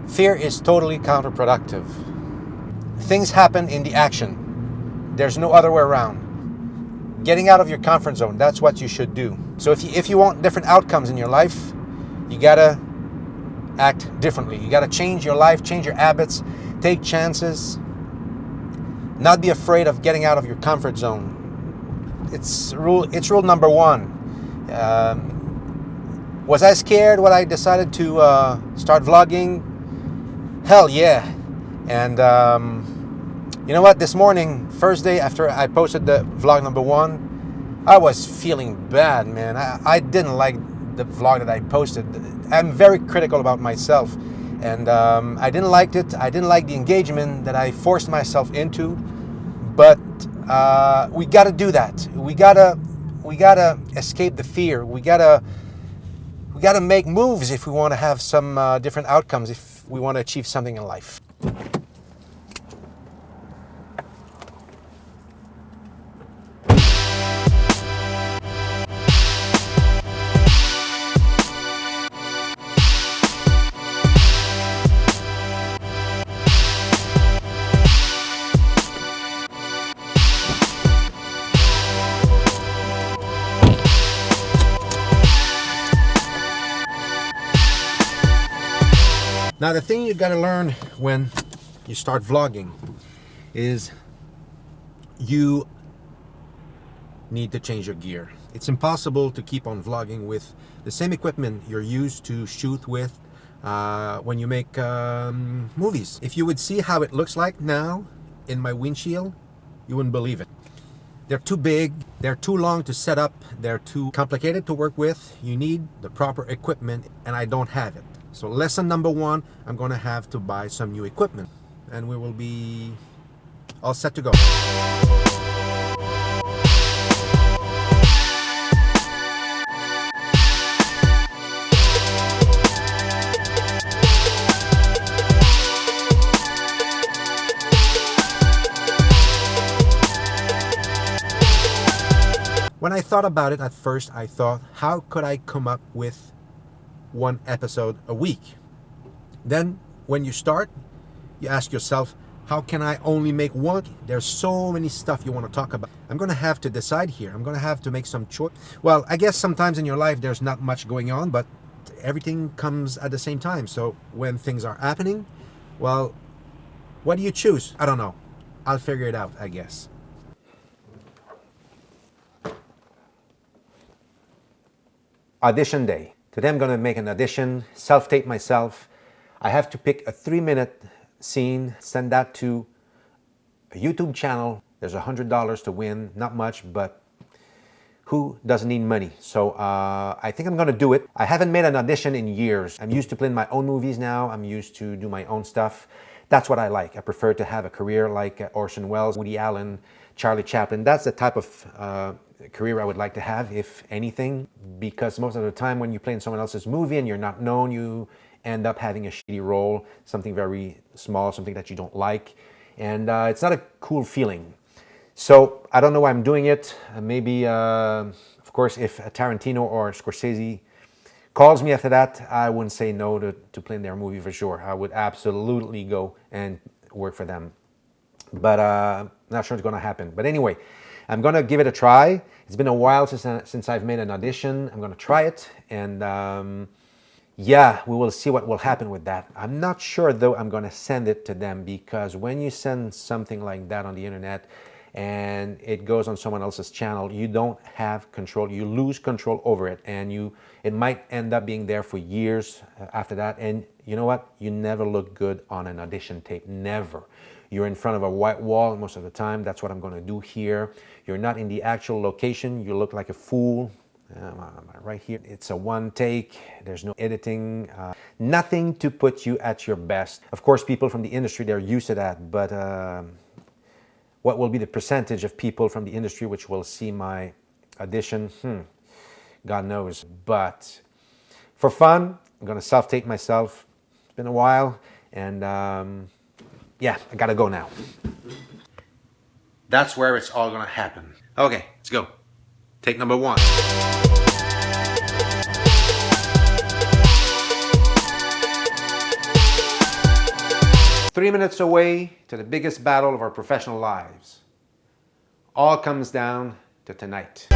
Fear is totally counterproductive. Things happen in the action. There's no other way around. Getting out of your comfort zone, that's what you should do. So if you want different outcomes in your life, you gotta act differently. You gotta change your life, change your habits, take chances, not be afraid of getting out of your comfort zone. It's rule number one. Was I scared when I decided to start vlogging? Hell yeah. And you know what? This morning, first day after I posted the vlog number 1, I was feeling bad, man. I didn't like the vlog that I posted. I'm very critical about myself. And I didn't like it. I didn't like the engagement that I forced myself into. But we gotta do that. We gotta escape the fear. We gotta make moves if we want to have some different outcomes, if we want to achieve something in life. Now, the thing you got to learn when you start vlogging is you need to change your gear. It's impossible to keep on vlogging with the same equipment you're used to shoot with when you make movies. If you would see how it looks like now in my windshield, you wouldn't believe it. They're too big, they're too long to set up, they're too complicated to work with. You need the proper equipment, and I don't have it. So lesson number 1, I'm going to have to buy some new equipment, and we will be all set to go. When I thought about it at first, I thought, how could I come up with 1 episode a week? Then when you start, you ask yourself, how can I only make 1? There's so many stuff you want to talk about. I'm going to have to decide here. I'm going to have to make some choice. Well, I guess sometimes in your life there's not much going on, but everything comes at the same time. So when things are happening, well, what do you choose? I don't know. I'll figure it out, I guess. Audition day. Today I'm going to make an audition, self-tape myself. I have to pick a 3-minute scene, send that to a YouTube channel. There's $100 to win, not much, but who doesn't need money? So I think I'm going to do it. I haven't made an audition in years. I'm used to playing my own movies now. I'm used to do my own stuff. That's what I like. I prefer to have a career like Orson Welles, Woody Allen, Charlie Chaplin. That's the type of career I would like to have, if anything, because most of the time when you play in someone else's movie and you're not known, you end up having a shitty role, something very small, something that you don't like, and it's not a cool feeling. So I don't know why I'm doing it. Maybe, of course, if Tarantino or Scorsese calls me after that, I wouldn't say no to play in their movie for sure. I would absolutely go and work for them. But I'm not sure it's going to happen. But anyway, I'm going to give it a try. It's been a while since I've made an audition. I'm going to try it. And yeah, we will see what will happen with that. I'm not sure, though, I'm going to send it to them, because when you send something like that on the internet and it goes on someone else's channel, you don't have control. You lose control over it, and it might end up being there for years after that. And you know what? You never look good on an audition tape. Never. You're in front of a white wall most of the time. That's what I'm going to do here. You're not in the actual location. You look like a fool. Right here, it's a 1 take. There's no editing. Nothing to put you at your best. Of course, people from the industry, they're used to that. But what will be the percentage of people from the industry which will see my audition? God knows. But for fun, I'm going to self-tape myself. It's been a while. And yeah, I gotta go now. That's where it's all gonna happen. Okay, let's go. Take number 1. 3 minutes away to the biggest battle of our professional lives. All comes down to tonight.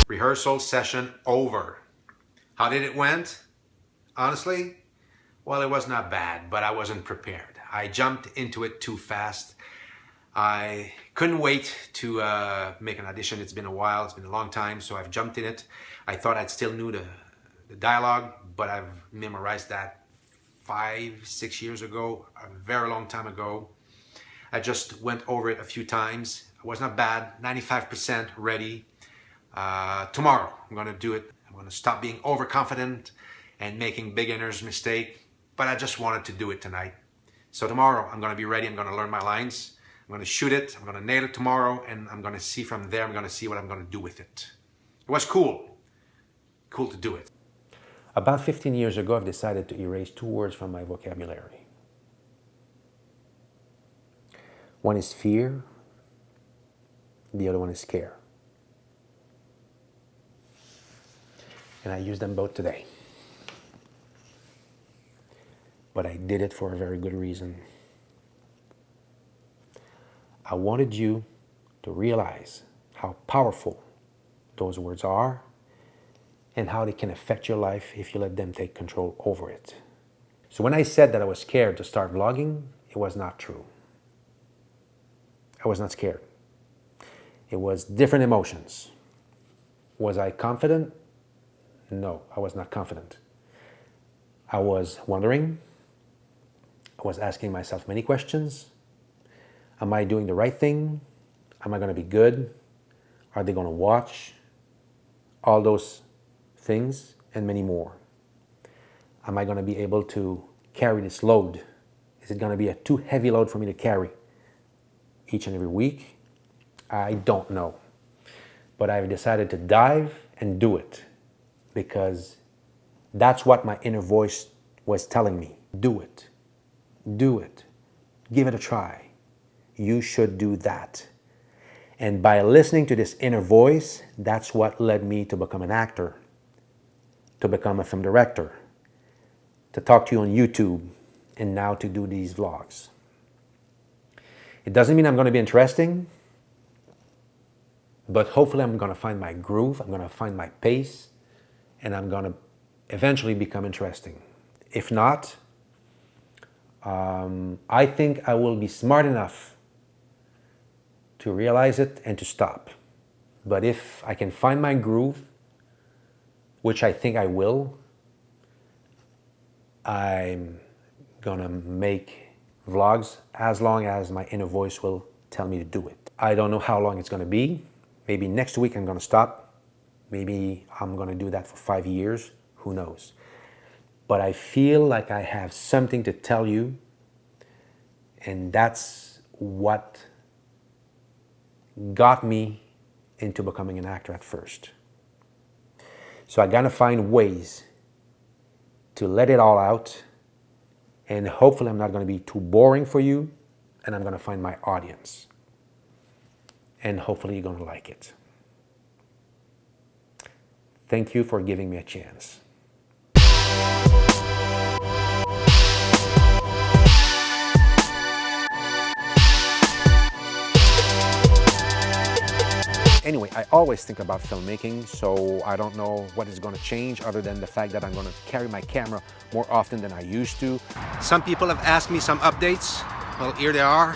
Rehearsal session over. How did it went? Honestly, well, it was not bad, but I wasn't prepared. I jumped into it too fast. I couldn't wait to make an audition. It's been a while, it's been a long time, so I've jumped in it. I thought I'd still knew the dialogue, but I've memorized that 5-6 years ago, a very long time ago. I just went over it a few times. It was not bad, 95% ready. Tomorrow, I'm gonna do it. I'm gonna stop being overconfident and making beginner's mistake, but I just wanted to do it tonight. So tomorrow, I'm gonna be ready. I'm gonna learn my lines. I'm gonna shoot it. I'm gonna nail it tomorrow, and I'm gonna see from there. I'm gonna see what I'm gonna do with it. It was cool. Cool to do it. About 15 years ago, I've decided to erase 2 words from my vocabulary. One is fear. The other one is care. And I use them both today. But I did it for a very good reason. I wanted you to realize how powerful those words are and how they can affect your life if you let them take control over it. So when I said that I was scared to start vlogging, it was not true. I was not scared. It was different emotions. Was I confident? No, I was not confident. I was wondering. I was asking myself many questions. Am I doing the right thing? Am I going to be good? Are they going to watch? All those things and many more. Am I going to be able to carry this load? Is it going to be a too heavy load for me to carry each and every week? I don't know. But I've decided to dive and do it because that's what my inner voice was telling me. Do it. Do it. Give it a try. You should do that. And by listening to this inner voice, that's what led me to become an actor, to become a film director, to talk to you on YouTube, and now to do these vlogs. It doesn't mean I'm going to be interesting, but hopefully I'm going to find my groove, I'm going to find my pace, and I'm going to eventually become interesting. If not, I think I will be smart enough to realize it and to stop. But if I can find my groove, which I think I will, I'm gonna make vlogs as long as my inner voice will tell me to do it. I don't know how long it's gonna be. Maybe next week I'm gonna stop. Maybe I'm gonna do that for 5 years, who knows. But I feel like I have something to tell you, and that's what got me into becoming an actor at first. So I gotta find ways to let it all out, and hopefully I'm not gonna be too boring for you, and I'm gonna find my audience. And hopefully you're gonna like it. Thank you for giving me a chance. Anyway, I always think about filmmaking, so I don't know what is going to change other than the fact that I'm going to carry my camera more often than I used to. Some people have asked me some updates. Well, here they are.